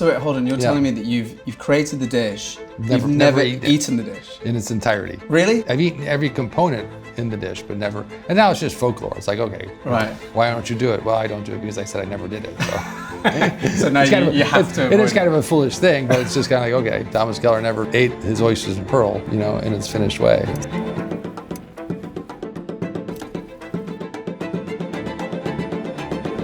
So wait, hold on. You're telling me that you've created the dish, you've never eaten the dish in its entirety. Really? I've eaten every component in the dish, but never. And now it's just folklore. It's like, okay, right. Why don't you do it? Well, I don't do it because I said I never did it. So, so now you have to. It is kind of a foolish thing, but it's just kind of like, okay, Thomas Keller never ate his oysters and pearl, in its finished way.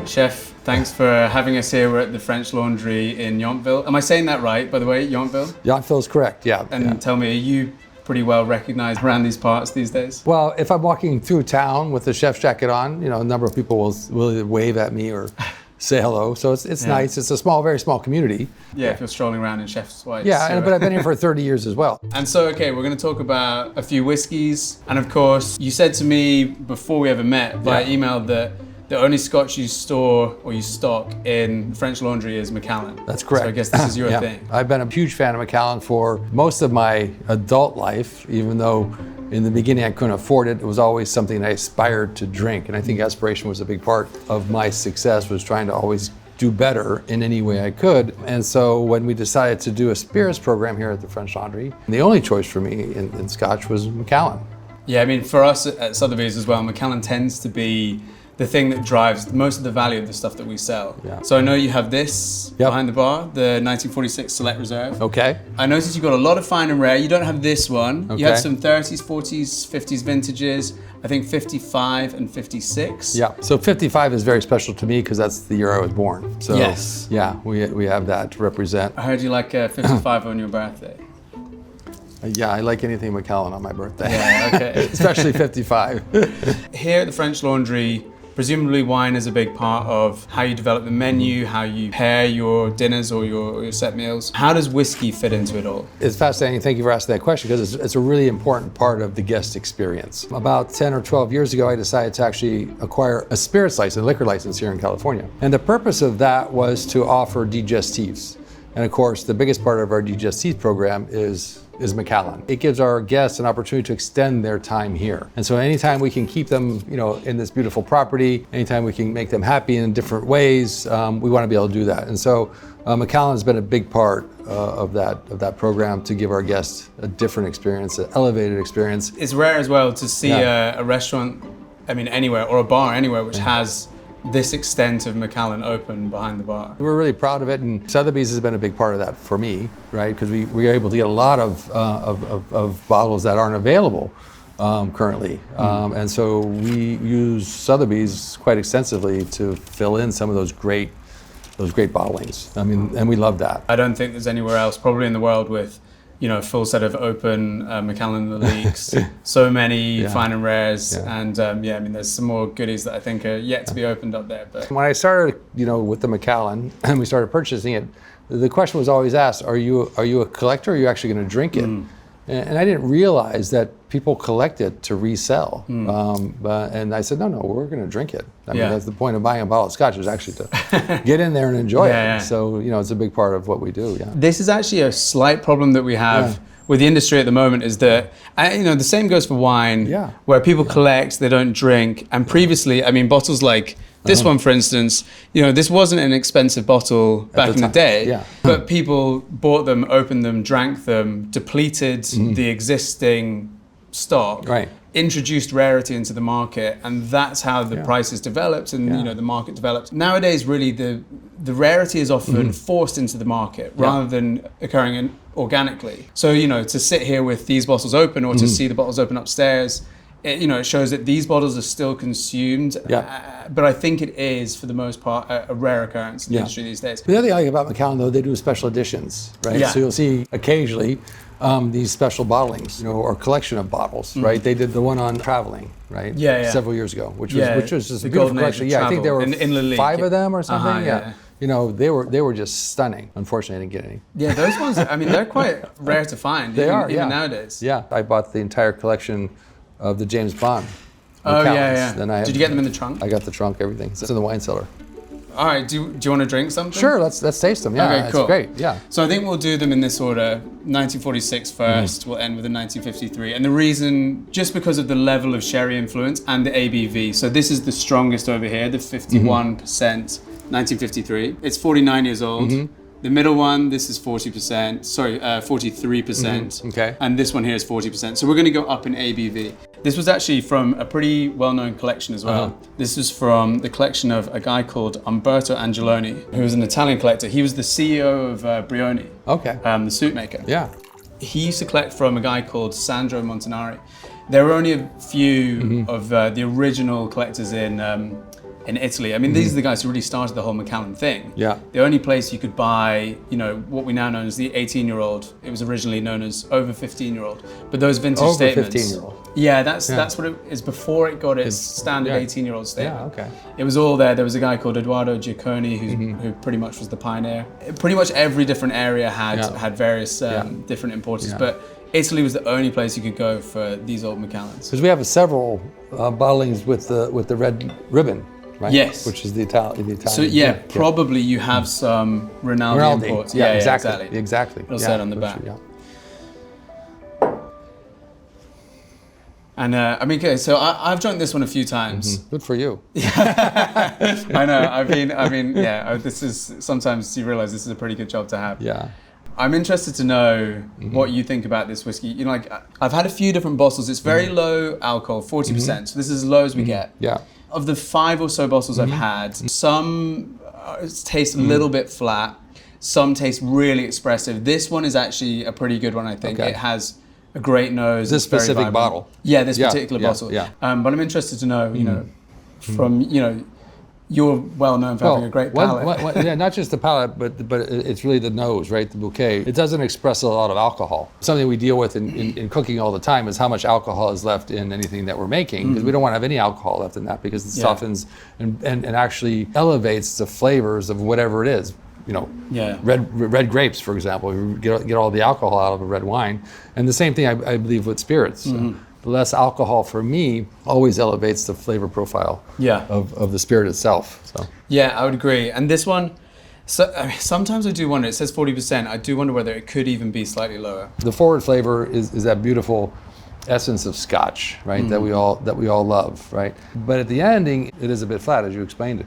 Chef, thanks for having us here. We're at the French Laundry in Yountville. Am I saying that right, by the way, Yountville? Yountville is correct, yeah. And tell me, are you pretty well recognized around these parts these days? Well, if I'm walking through town with the chef's jacket on, a number of people will either wave at me or say hello. So it's nice. It's a very small community. Yeah, if you're strolling around in chef's whites. Yeah, but I've been here for 30 years as well. And so, okay, we're going to talk about a few whiskeys. And of course, you said to me before we ever met via email that the only Scotch you store or you stock in French Laundry is Macallan. That's correct. So I guess this is your thing. I've been a huge fan of Macallan for most of my adult life, even though in the beginning I couldn't afford it. It was always something I aspired to drink. And I think aspiration was a big part of my success, was trying to always do better in any way I could. And so when we decided to do a spirits program here at the French Laundry, the only choice for me in Scotch was Macallan. Yeah, I mean, for us at Sotheby's as well, Macallan tends to be the thing that drives most of the value of the stuff that we sell. Yeah. So I know you have this behind the bar, the 1946 Select Reserve. Okay. I noticed you've got a lot of fine and rare. You don't have this one. Okay. You have some 30s, 40s, 50s vintages. I think 55 and 56. Yeah. So 55 is very special to me because that's the year I was born. So yes. Yeah, we have that to represent. I heard you like 55 on your birthday. Yeah, I like anything Macallan on my birthday. Yeah, okay. Especially 55. Here at the French Laundry, presumably wine is a big part of how you develop the menu, how you pair your dinners or your set meals. How does whiskey fit into it all? It's fascinating. Thank you for asking that question, because it's a really important part of the guest experience. About 10 or 12 years ago, I decided to actually acquire a spirits license, a liquor license here in California. And the purpose of that was to offer digestives. And of course, the biggest part of our digestives program is Macallan. It gives our guests an opportunity to extend their time here. And so anytime we can keep them, in this beautiful property, anytime we can make them happy in different ways, we want to be able to do that. And so Macallan has been a big part of that program to give our guests a different experience, an elevated experience. It's rare as well to see a restaurant, anywhere, or a bar anywhere, which has this extent of Macallan open behind the bar. We're really proud of it, and Sotheby's has been a big part of that for me, right? Because we are able to get a lot of bottles that aren't available currently, and so we use Sotheby's quite extensively to fill in some of those great bottlings. And we love that. I don't think there's anywhere else, probably in the world, with a full set of open Macallan Laliques, so many fine and rares, and there's some more goodies that I think are yet to be opened up there. But when I started, with the Macallan, and we started purchasing it, the question was always asked: Are you a collector? Or are you actually going to drink it? And I didn't realize that people collect it to resell. And I said, no, we're going to drink it. That's the point of buying a bottle of Scotch, is actually to get in there and enjoy it. So, it's a big part of what we do. Yeah. This is actually a slight problem that we have with the industry at the moment, is that, the same goes for wine, where people collect, they don't drink. And previously, bottles like this one, for instance, this wasn't an expensive bottle back in the day, but people bought them, opened them, drank them, depleted the existing stock, introduced rarity into the market, and that's how the prices developed and the market developed. Nowadays, really, the rarity is often forced into the market rather than occurring organically. So, to sit here with these bottles open, or to see the bottles open upstairs, it shows that these bottles are still consumed, but I think it is, for the most part, a rare occurrence in the industry these days. The other thing I like about Macallan, though, they do special editions, right? So you'll see occasionally these special bottlings, or collection of bottles, right? They did the one on traveling, right? Several years ago, which was just a beautiful collection. I think there were in 5 of them or something. They were just stunning. Unfortunately, I didn't get any. Yeah, those ones, they're quite rare to find. Even nowadays. Yeah, I bought the entire collection of the James Bond. Oh, Did you get them in the trunk? I got the trunk, everything. It's in the wine cellar. All right, do you want to drink something? Sure, let's taste them. Yeah, okay, cool. It's great. Yeah. So I think we'll do them in this order. 1946 first, we'll end with the 1953. And the reason, just because of the level of sherry influence and the ABV. So this is the strongest over here, the 51%, 1953. It's 49 years old. The middle one, this is 40%. Sorry, 43%. Okay. And this one here is 40%. So we're going to go up in ABV. This was actually from a pretty well-known collection as well. This is from the collection of a guy called Umberto Angeloni, who was an Italian collector. He was the CEO of Brioni, the suit maker. Yeah. He used to collect from a guy called Sandro Montanari. There were only a few of the original collectors in Italy. I mean, these are the guys who really started the whole Macallan thing. Yeah. The only place you could buy, what we now know as the 18-year-old, it was originally known as over 15-year-old. But those vintage statements. 15-year-old. Yeah, that's what it is before it got its standard 18-year-old statement. Yeah, okay. It was all there. There was a guy called Edoardo Giacconi who pretty much was the pioneer. Pretty much every different area had various different importers, but Italy was the only place you could go for these old Macallans. Because we have several bottlings with the red ribbon. Right? Yes. Which is the Italian. So probably you have some Rinaldi imports. Yeah, exactly. It'll say it on the back. And okay, so I've drunk this one a few times. Good for you. I know. This is, sometimes you realize this is a pretty good job to have. Yeah. I'm interested to know what you think about this whiskey. I've had a few different bottles. It's very low alcohol, 40%. So this is as low as we get. Yeah. Of the 5 or so bottles I've had, some taste a little bit flat, some taste really expressive. This one is actually a pretty good one, I think. It has a great nose. This specific bottle? Yeah, this particular bottle. Yeah. But I'm interested to know, from, you're well known for having a great palate. Not just the palate, but it's really the nose, right? The bouquet. It doesn't express a lot of alcohol. Something we deal with in cooking all the time is how much alcohol is left in anything that we're making, because we don't want to have any alcohol left in that, because it softens and actually elevates the flavors of whatever it is. Red grapes, for example, you get all the alcohol out of a red wine, and the same thing I believe with spirits. Less alcohol for me always elevates the flavor profile of the spirit itself. So I would agree. And this one, sometimes I do wonder, it says 40%, I do wonder whether it could even be slightly lower. The forward flavor is that beautiful essence of Scotch, right? That we all love, right? But at the ending, it is a bit flat, as you explained it.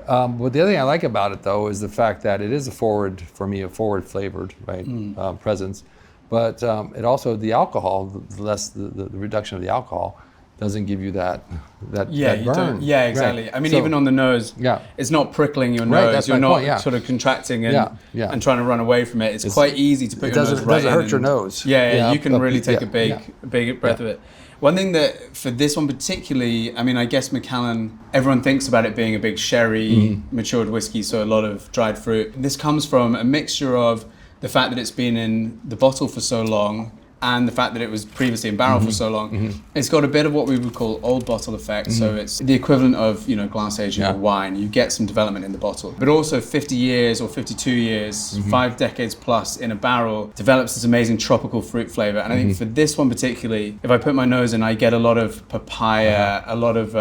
But the other thing I like about it, though, is the fact that it is a forward flavored, right, presence. But it also, the alcohol, the reduction of the alcohol doesn't give you that burn. Yeah, exactly. Right. I mean, even on the nose, it's not prickling your nose. That's You're not point, sort of contracting and trying to run away from it. It's quite easy to put your nose right in. It doesn't hurt your nose. You can really take a big breath of it. One thing that, for this one particularly, I mean, I guess Macallan, everyone thinks about it being a big sherry, matured whiskey, so a lot of dried fruit. This comes from a mixture of the fact that it's been in the bottle for so long and the fact that it was previously in barrel for so long. It's got a bit of what we would call old bottle effect. So it's the equivalent of, glass aging a wine. You get some development in the bottle. But also 50 years or 52 years, 5 decades plus in a barrel develops this amazing tropical fruit flavor. And I think for this one particularly, if I put my nose in, I get a lot of papaya, a lot of,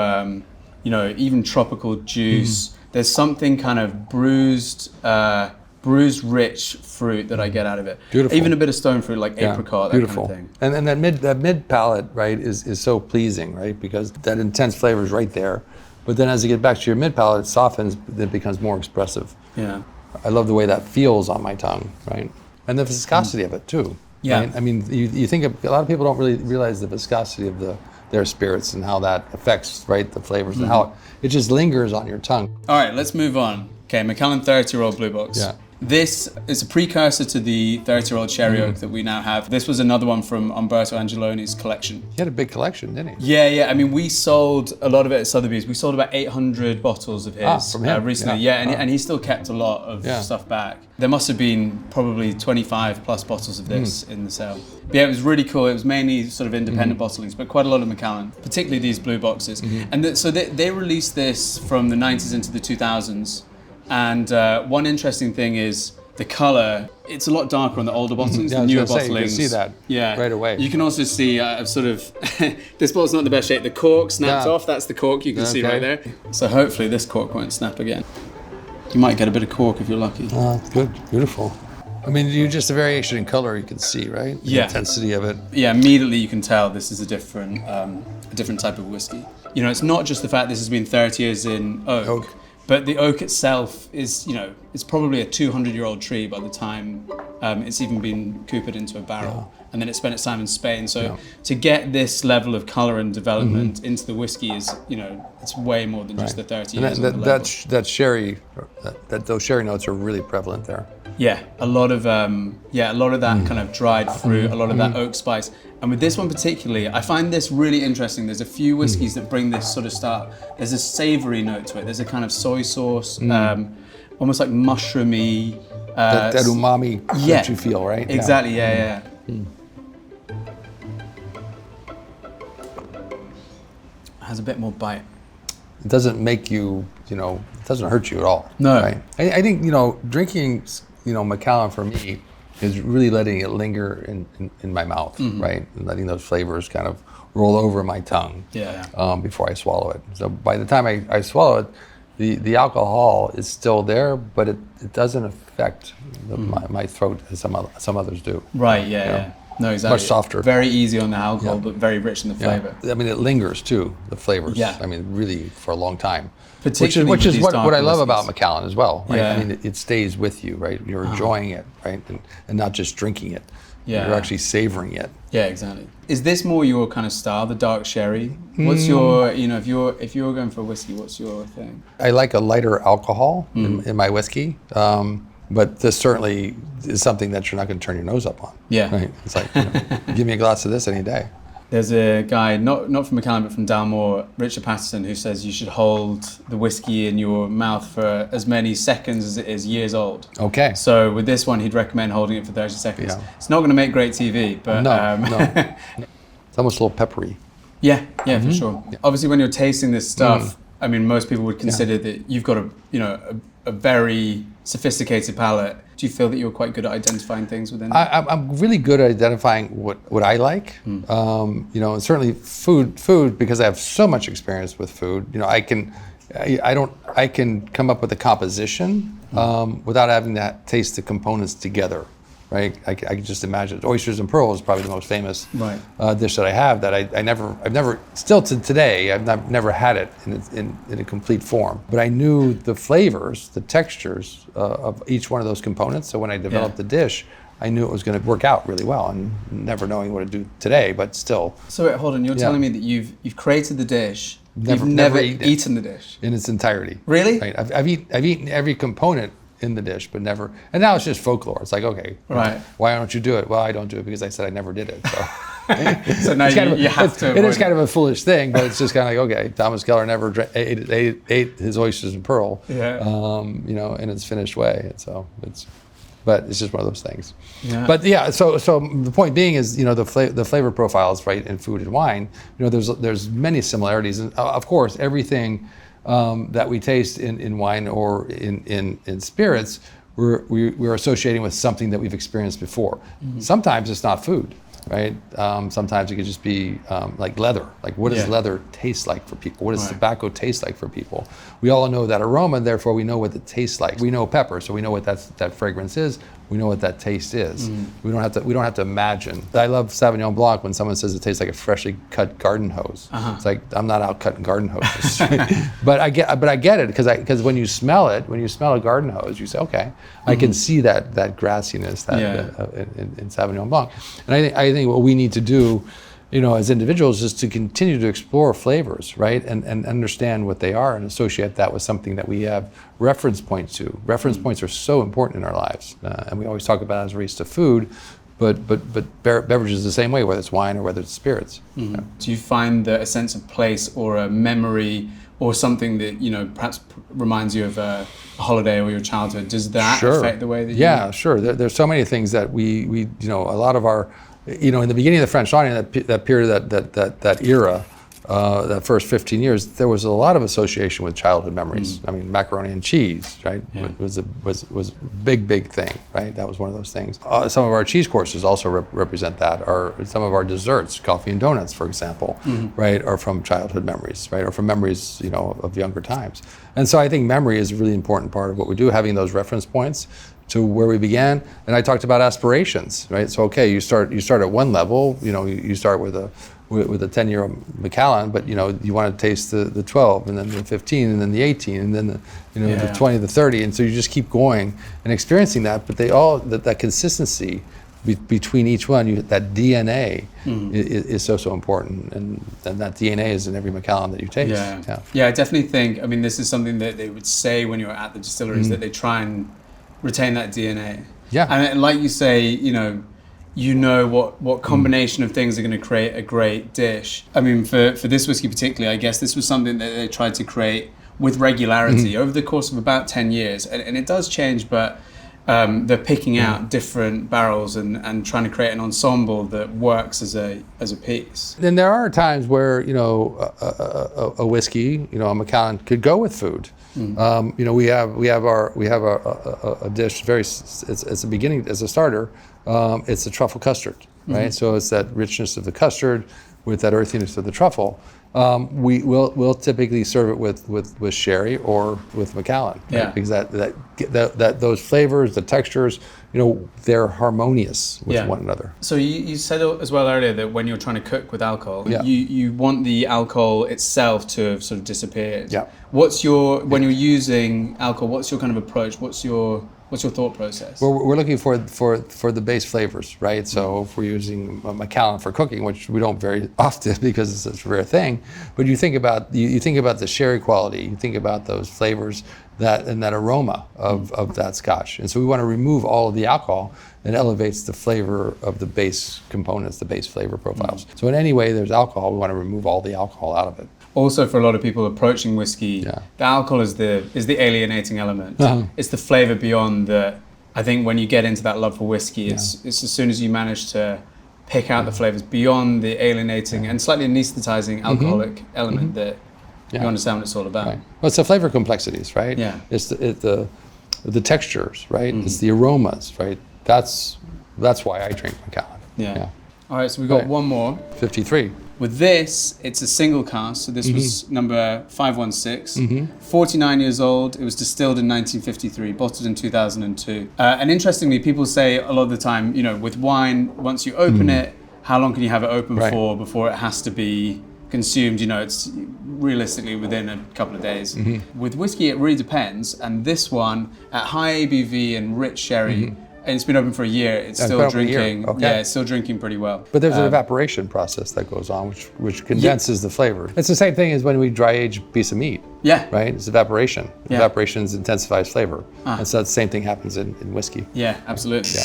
even tropical juice. There's something kind of bruised rich fruit that I get out of it. Beautiful. Even a bit of stone fruit like apricot, that kind of thing. And that mid palate, right, is so pleasing, right? Because that intense flavor is right there. But then as you get back to your mid palate, it softens, it becomes more expressive. Yeah. I love the way that feels on my tongue, right? And the viscosity of it too. Yeah. Right? I mean, you think a lot of people don't really realize the viscosity of their spirits and how that affects, right, the flavors and how it just lingers on your tongue. All right, let's move on. Okay, Macallan 30-year-old Blue Box. Yeah. This is a precursor to the 30-year-old Sherry Oak that we now have. This was another one from Umberto Angeloni's collection. He had a big collection, didn't he? Yeah. I mean, we sold a lot of it at Sotheby's. We sold about 800 bottles of his from him. recently. And he still kept a lot of stuff back. There must have been probably 25 plus bottles of this in the sale. But yeah, it was really cool. It was mainly sort of independent bottlings, but quite a lot of Macallan, particularly these blue boxes. And so they released this from the 90s into the 2000s. And one interesting thing is the color. It's a lot darker on the older bottlings, the newer bottlings. You can see that right away. You can also see sort of, this bottle's not in the best shape. The cork snapped off. That's the cork you can see right there. So hopefully this cork won't snap again. You might get a bit of cork if you're lucky. Oh, good, beautiful. I mean, just a variation in color you can see, right? The intensity of it. Yeah, immediately you can tell this is a different type of whiskey. It's not just the fact this has been 30 years in oak. But the oak itself is, it's probably a 200-year-old tree by the time it's even been coopered into a barrel. And then it spent its time in Spain. So to get this level of color and development into the whiskey is, it's way more than just the 30 years. And that sherry, those sherry notes are really prevalent there. Yeah, a lot of that kind of dried fruit, a lot of that oak spice. And with this one particularly, I find this really interesting. There's a few whiskies that bring this sort of start. There's a savory note to it. There's a kind of soy sauce, almost like mushroomy. That umami that you feel, right? Exactly, yeah. Has a bit more bite. It doesn't make you, it doesn't hurt you at all. No. Right? I think, drinking, Macallan for me is really letting it linger in my mouth, right? And letting those flavors kind of roll over my tongue before I swallow it. So by the time I swallow it, the alcohol is still there, but it doesn't affect my throat as some others do. Right, yeah. No, exactly. Much softer. Very easy on the alcohol, but very rich in the flavor. I mean, it lingers too, the flavors. Yeah. I mean, really for a long time. Which Particularly is what I love whiskeys. about Macallan as well, right? Yeah. I mean, it stays with you, right? You're enjoying it, right? And not just drinking it. Yeah. You're actually savoring it. Yeah, exactly. Is this more your kind of style, the dark sherry? What's your, if you're going for a whiskey, what's your thing? I like a lighter alcohol in my whiskey, but this certainly is something that you're not going to turn your nose up on. Yeah. Right? It's like, give me a glass of this any day. There's a guy, not from Macallan, but from Dalmore, Richard Patterson, who says you should hold the whiskey in your mouth for as many seconds as it is years old. Okay. So with this one, he'd recommend holding it for 30 seconds. Yeah. It's not going to make great TV, but... No. It's almost a little peppery. Yeah, for sure. Yeah. Obviously, when you're tasting this stuff, I mean, most people would consider that you've got a very sophisticated palate. Do you feel that you're quite good at identifying things within it? I'm really good at identifying what I like. And certainly food, because I have so much experience with food. I can come up with a composition without having to taste the components together. Right, I can just imagine. Oysters and pearls is probably the most famous dish that I have. That I've never, still to today, I've never had it in a complete form. But I knew the flavors, the textures of each one of those components. So when I developed the dish, I knew it was going to work out really well. And never knowing what to do today, but still. So wait, hold on. You're telling me that you've created the dish. You've never eaten the dish in its entirety. Really? Right. I've eaten every component in the dish, but never. And now it's just folklore. It's like, okay, why don't you do it? Well, I don't do it because I said I never did it. So, so now you have to. It is kind of a foolish thing, but it's just kind of like, okay, Thomas Keller never ate his oysters and pearl, in its finished way. And so but it's just one of those things. Yeah. But so the point being is, the flavor profiles, right, in food and wine, there's many similarities, and of course everything that we taste in wine or in spirits, we're associating with something that we've experienced before. Sometimes it's not food, right? Sometimes it could just be like leather. Like, what does leather taste like for people? What does tobacco taste like for people? We all know that aroma, therefore we know what it tastes like. We know pepper, so we know what that fragrance is. We know what that taste is. We don't have to imagine. I love Sauvignon Blanc when someone says it tastes like a freshly cut garden hose. It's like, I'm not out cutting garden hoses. but I get it because when you smell a garden hose, you say, okay, I can see that grassiness in Sauvignon Blanc. And I think what we need to do, as individuals, is to continue to explore flavors, right? And understand what they are and associate that with something that we have reference points to. Reference points are so important in our lives. And we always talk about it as it relates to food, but beverages the same way, whether it's wine or whether it's spirits. Do you find that a sense of place or a memory or something that, perhaps reminds you of a holiday or your childhood, does that affect the way that you... Yeah, sure. There's so many things that we a lot of our... in the beginning of the French Colony, that period, that era, that first 15 years, there was a lot of association with childhood memories. I mean, macaroni and cheese, right, was a big thing, right? That was one of those things. Some of our cheese courses also represent that, or some of our desserts, coffee and donuts, for example, right, are from childhood memories, right, or from memories, of younger times. And so I think memory is a really important part of what we do, having those reference points to where we began. And I talked about aspirations, right? So okay, you start at one level, you start with with a 10-year Macallan, but you want to taste the 12 and then the 15 and then the 18 and then the 20, the 30, and so you just keep going and experiencing that. But they all that consistency between each one, that DNA is so important, and that DNA is in every Macallan that you taste. Yeah, I definitely think. I mean, this is something that they would say when you're at the distilleries, that they try and retain that DNA. Yeah, and like you say, what combination of things are going to create a great dish. I mean, for this whiskey particularly, I guess this was something that they tried to create with regularity over the course of about 10 years. And it does change, but they're picking out different barrels and trying to create an ensemble that works as a piece. Then there are times where, a whiskey, a Macallan could go with food. We have a dish, it's a beginning, as a starter, it's a truffle custard, right? So it's that richness of the custard with that earthiness of the truffle. We'll typically serve it with sherry or with Macallan, right? Because that those flavors, the textures, they're harmonious with one another. So you said as well earlier that when you're trying to cook with alcohol, you want the alcohol itself to have sort of disappeared. Yeah. When you're using alcohol, what's your kind of approach? What's your thought process? Well, we're looking for the base flavors, right? So if we're using Macallan for cooking, which we don't very often because it's such a rare thing, but you think about the sherry quality, you think about those flavors and that aroma of that Scotch, and so we want to remove all of the alcohol and elevates the flavor of the base components, the base flavor profiles. So in any way there's alcohol, we want to remove all the alcohol out of it. Also, for a lot of people approaching whiskey, the alcohol is the alienating element. It's the flavor beyond that. I think when you get into that love for whiskey, it's as soon as you manage to pick out the flavors beyond the alienating and slightly anesthetizing alcoholic element that you understand what it's all about. Right. Well, it's the flavor complexities, right? Yeah. It's the textures, right? It's the aromas, right? That's why I drink Macallan. Yeah. All right, so we've got one more. 53. With this, it's a single cask, so this was number 516, 49 years old. It was distilled in 1953, bottled in 2002. And interestingly, people say a lot of the time, with wine, once you open it, how long can you have it open for before it has to be consumed? It's realistically within a couple of days. With whiskey, it really depends. And this one, at high ABV and rich sherry, and it's been open for a year. It's still drinking. Yeah, it's still drinking pretty well. But there's an evaporation process that goes on, which condenses the flavor. It's the same thing as when we dry age a piece of meat. Yeah. Right. It's evaporation. Yeah. Evaporation intensifies flavor, and so the same thing happens in whiskey. Yeah, absolutely. Yeah.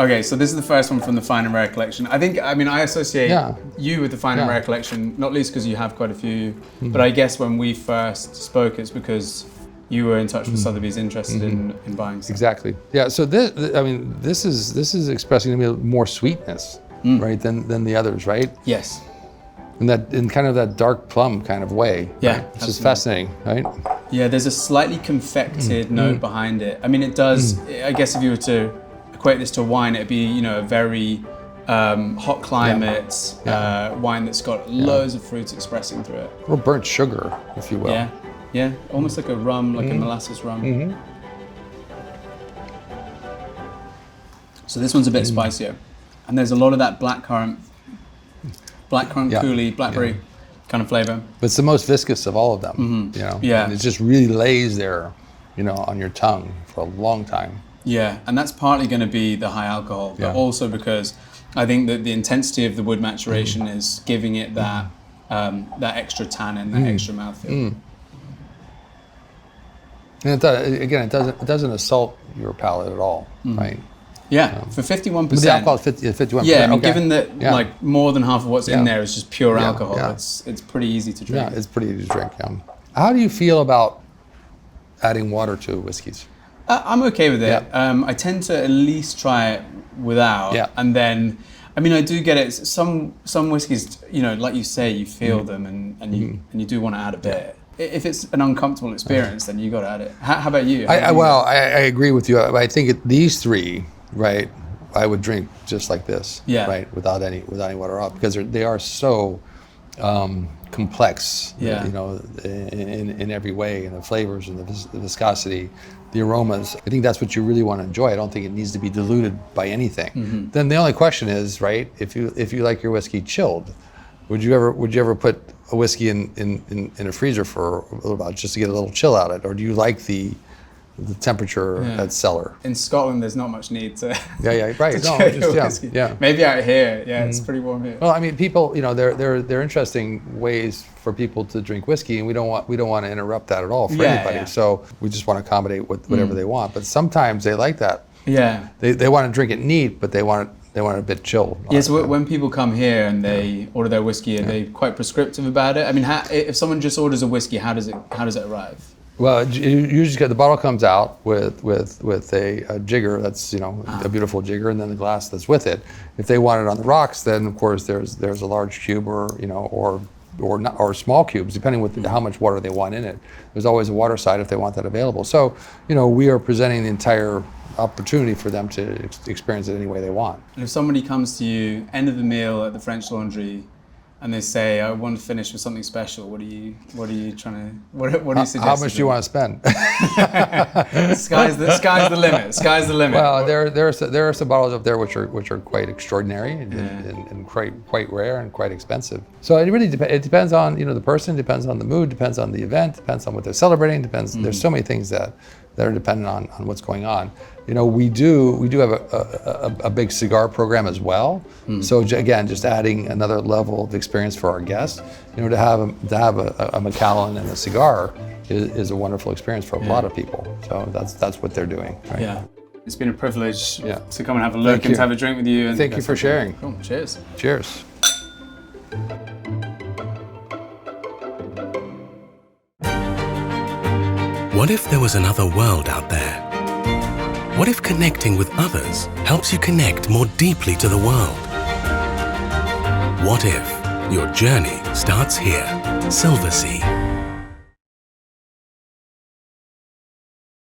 Okay, so this is the first one from the Fine and Rare collection. I associate you with the Fine and Rare collection, not least because you have quite a few. But I guess when we first spoke, it's because you were in touch with Sotheby's, interested in buying stuff. Exactly. Yeah. So this is expressing to me more sweetness, right, than the others, right? Yes. In kind of that dark plum kind of way. Yeah. Right? It's just fascinating, right? Yeah. There's a slightly confected note behind it. I mean, it does. I guess if you were to equate this to wine, it'd be a very hot climate wine that's got loads of fruits expressing through it. Or burnt sugar, if you will. Yeah. Yeah, almost like a rum, like a molasses rum. So this one's a bit spicier. And there's a lot of that blackcurrant coulis, blackberry kind of flavor. But it's the most viscous of all of them, Yeah. And it just really lays there, on your tongue for a long time. Yeah, and that's partly going to be the high alcohol, but also because I think that the intensity of the wood maturation is giving it that extra tannin, that extra mouthfeel. And it doesn't assault your palate at all, right? Yeah, for 51%. But the alcohol is 51%. Yeah, I mean, given that like more than half of what's in there is just pure alcohol, it's pretty easy to drink. Yeah, it's pretty easy to drink. How do you feel about adding water to whiskeys? I'm okay with it. I tend to at least try it without, and then, I do get it. Some whiskeys, like you say, you feel them, and you do want to add a bit. If it's an uncomfortable experience, then you got to add it. How about you? I agree with you. I think these three, right, I would drink just like this, right, without any water off, because they are so complex, in every way, and the flavors and the viscosity, the aromas. I think that's what you really want to enjoy. I don't think it needs to be diluted by anything. Then the only question is, right, if you like your whiskey chilled, Would you ever put a whiskey in a freezer for a little while just to get a little chill out of it, or do you like the temperature at cellar? In Scotland, there's not much need to. Right. Maybe out here, it's pretty warm here. Well, I mean, people, there are interesting ways for people to drink whiskey, and we don't want to interrupt that at all for anybody. So we just want to accommodate whatever they want. But sometimes they like that. Yeah. They want to drink it neat, but they want it a bit chill. Yes, when people come here and they order their whiskey, are they quite prescriptive about it? I mean, if someone just orders a whiskey, how does it arrive? Well, usually the bottle comes out with a jigger that's a beautiful jigger, and then the glass that's with it. If they want it on the rocks, then of course there's a large cube or small cubes, depending with how much water they want in it. There's always a water side if they want that available. So we are presenting the entire opportunity for them to experience it any way they want. And if somebody comes to you end of the meal at the French Laundry, and they say, I want to finish with something special, what are you suggesting? How much do you want to spend? Sky's the limit. Sky's the limit. Well, there are some bottles up there which are quite extraordinary and quite rare and quite expensive. So it really depends on the person, depends on the mood, depends on the event, depends on what they're celebrating, depends. There's so many things that are dependent on what's going on. We do have a big cigar program as well. So again, just adding another level of experience for our guests. To have a Macallan and a cigar is a wonderful experience for a lot of people. So that's what they're doing. Right? Yeah, it's been a privilege to come and have a look and to have a drink with you. And thank you for sharing. Cool. Cheers. Cheers. What if there was another world out there? What if connecting with others helps you connect more deeply to the world? What if your journey starts here? Silversea.